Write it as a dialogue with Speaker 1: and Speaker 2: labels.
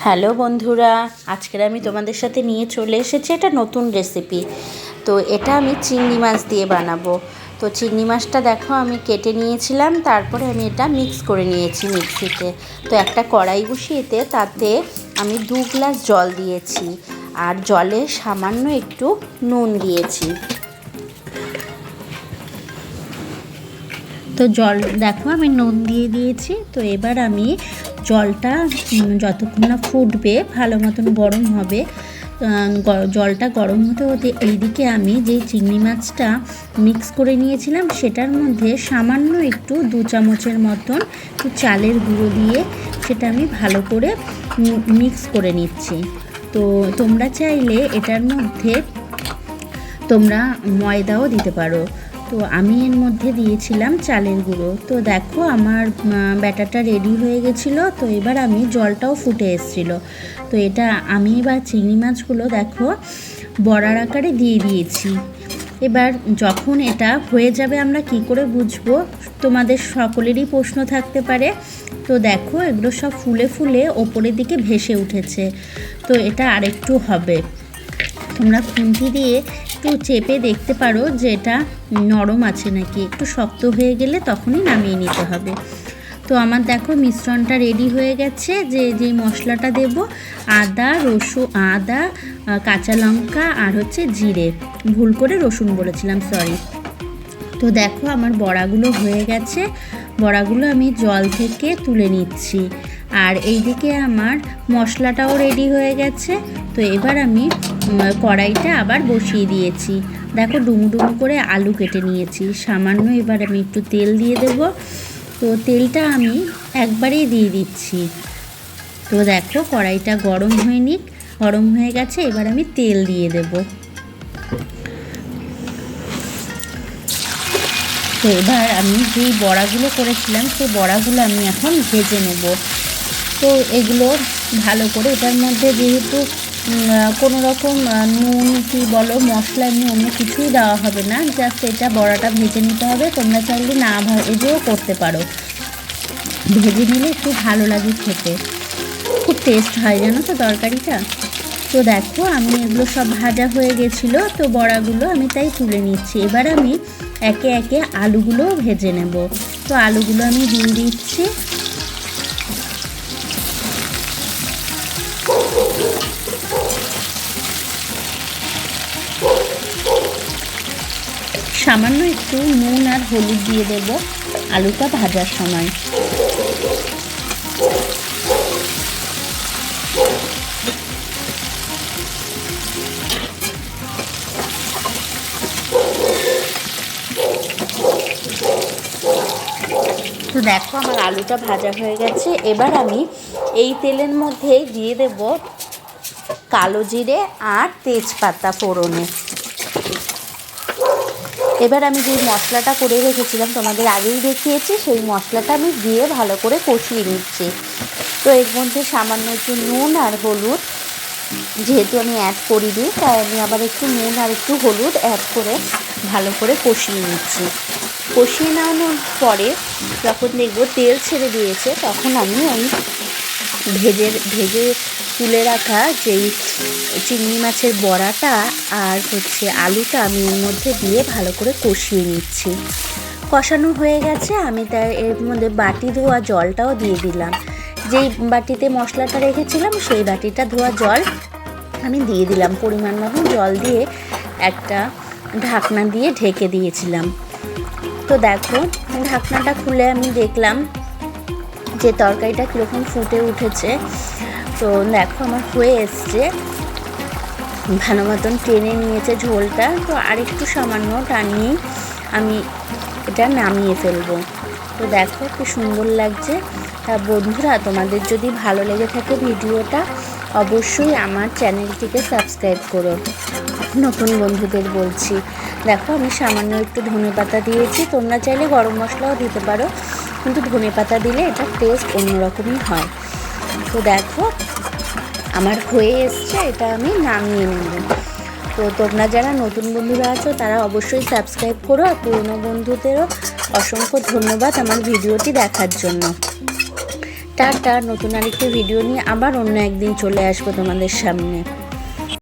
Speaker 1: Hello বন্ধুরা, আজকের আমি তোমাদের সাথে নিয়ে চলে এসেছি একটা নতুন রেসিপি। তো এটা আমি চিংড়ি মাছ দিয়ে বানাবো। তো চিংড়ি মাছটা দেখো আমি কেটে নিয়েছিলাম, তারপরে আমি এটা মিক্স করে নিয়েছি মিক্সিতে। তো একটা কড়াই বসিয়েতে তাতে আমি 2 গ্লাস জল দিয়েছি, আর জলে সামান্য একটু নুন দিয়েছি। তো জল দেখো আমি নুন দিয়ে দিয়েছি। তো এবার আমি জলটা যতক্ষণ না ফুটবে, ভালো মতন গরম হবে, জলটা গরম হতে হতে এইদিকে আমি যেই চিংড়ি মাছটা মিক্স করে নিয়েছিলাম সেটার মধ্যে সামান্য একটু 2 চামচের মতন একটু চালের গুঁড়ো দিয়ে সেটা আমি ভালো করে মিক্স করে নিচ্ছি। তো তোমরা চাইলে এটার মধ্যে তোমরা ময়দাও দিতে পারো। তো আমি এর মধ্যে দিয়েছিলাম চালের গুঁড়ো। তো দেখো আমার ব্যাটারটা রেডি হয়ে গেছিলো। তো এবার আমি জলটাও ফুটে এসেছিলো। তো এটা আমি এবার চিংড়ি মাছগুলো দেখো বড়ার আকারে দিয়ে দিয়েছি। এবার যখন এটা হয়ে যাবে আমরা কি করে বুঝবো, তোমাদের সকলেরই প্রশ্ন থাকতে পারে। তো দেখো এগুলো সব ফুলে ফুলে ওপরের দিকে ভেসে উঠেছে। তো এটা আরেকটু হবে, তোমরা খুন্তি দিয়ে একটু চেপে দেখতে পারো যে এটা নরম আছে নাকি। একটু শক্ত হয়ে গেলে তখনই নামিয়ে নিতে হবে। তো আমার দেখো মিশ্রণটা রেডি হয়ে গেছে। যে মশলাটা দেব, আদা, কাঁচা লঙ্কা আর হচ্ছে জিরে, ভুল করে রসুন বলেছিলাম, সরি। তো দেখো আমার বড়াগুলো হয়ে গেছে, বড়াগুলো আমি জল থেকে তুলে নিচ্ছি। আর এইদিকে আমার মশলাটাও রেডি হয়ে গেছে। তো এবার আমি কড়াইটা আবার বসিয়ে দিয়েছি। দেখো ডুমো করে আলু কেটে নিয়েছি সামান্য। এবার আমি একটু তেল দিয়ে দেব। তো তেলটা আমি একবারেই দিয়ে দিচ্ছি। তো দেখো কড়াইটা গরম হয়ে গেছে। এবার আমি তেল দিয়ে দেব। তো এবার আমি যেই বড়াগুলো করেছিলাম সেই বড়াগুলো আমি এখন ভেজে নেব। তো এগুলো ভালো করে, এটার মধ্যে যেহেতু কোনো রকম নুন কি বলো মশলা এমনি অন্য কিছুই দেওয়া হবে না, জাস্ট এটা বড়াটা ভেজে নিতে হবে। তোমরা চাইলে না ভেজেও করতে পারো, ভেজে নিলে একটু ভালো লাগে খেতে, খুব টেস্ট হয় জানো তো তরকারিটা। তো দেখো আমি এগুলো সব ভাজা হয়ে গেছিলো। তো বড়াগুলো আমি তাই তুলে নিচ্ছি। এবার আমি একে একে আলুগুলোও ভেজে নেব। তো আলুগুলো আমি দিয়ে দিচ্ছি। সামান্য একটু নুন আর হলুদ দিয়ে দেব আলুটা ভাজার সময়। তো দেখো আমার আলুটা ভাজা হয়ে গেছে। এবার আমি এই তেলের মধ্যে দিয়ে দেব কালো জিরে আর তেজপাতা ফোড়নে। এবার আমি যে মশলাটা করে রেখেছিলাম, তোমাদের আগেই দেখিয়েছি, সেই মশলাটা আমি দিয়ে ভালো করে কষিয়ে নিচ্ছি। তো এর মধ্যে সামান্য একটু নুন আর হলুদ, যেহেতু আমি অ্যাড করিনি তাই আমি আবার একটু নুন আর একটু হলুদ অ্যাড করে ভালো করে কষিয়ে নিচ্ছি। কষিয়ে নেওয়ানোর পরে যখন দেখবো তেল ছেড়ে দিয়েছে, তখন আমি ওই ভেজে তুলে রাখা যেই চিংড়ি মাছের বড়াটা আর হচ্ছে আলুটা আমি এর মধ্যে দিয়ে ভালো করে কষিয়ে নিচ্ছি। কষানো হয়ে গেছে, আমি তার এর মধ্যে বাটি ধোয়া জলটাও দিয়ে দিলাম। যেই বাটিতে মশলাটা রেখেছিলাম সেই বাটিটা ধোয়া জল আমি দিয়ে দিলাম। পরিমাণ মতন জল দিয়ে একটা ঢাকনা দিয়ে ঢেকে দিয়েছিলাম। তো দেখো ঢাকনাটা খুলে আমি দেখলাম যে তরকারিটা কীরকম ফুটে উঠেছে। তো দেখো আমার হয়ে এসছে, ভালো মতন টেনে নিয়েছে ঝোলটা। তো আরেকটু সামান্য টানিয়েই আমি এটা নামিয়ে ফেলবো। তো দেখো কি সুন্দর লাগছে। তা বন্ধুরা, তোমাদের যদি ভালো লেগে থাকে ভিডিওটা, অবশ্যই আমার চ্যানেলটিকে সাবস্ক্রাইব করো। নতুন বন্ধুদের বলছি, দেখো আমি সামান্য একটু ধনেপাতা দিয়েছি। তোমরা চাইলে গরম মশলাও দিতে পারো, কিন্তু ধনেপাতা দিলে এটা টেস্ট অন্যরকমই হয়। তো দেখো আমার হয়ে এসছে, এটা আমি নামিয়ে নেব। তো তোমরা যারা নতুন বন্ধুরা আছো তারা অবশ্যই সাবস্ক্রাইব করো, আর পুরনো বন্ধুদেরও অসংখ্য ধন্যবাদ আমার ভিডিওটি দেখার জন্য। টাটা, নতুন আরেকটি ভিডিও নিয়ে আবার অন্য একদিন চলে আসবো তোমাদের সামনে।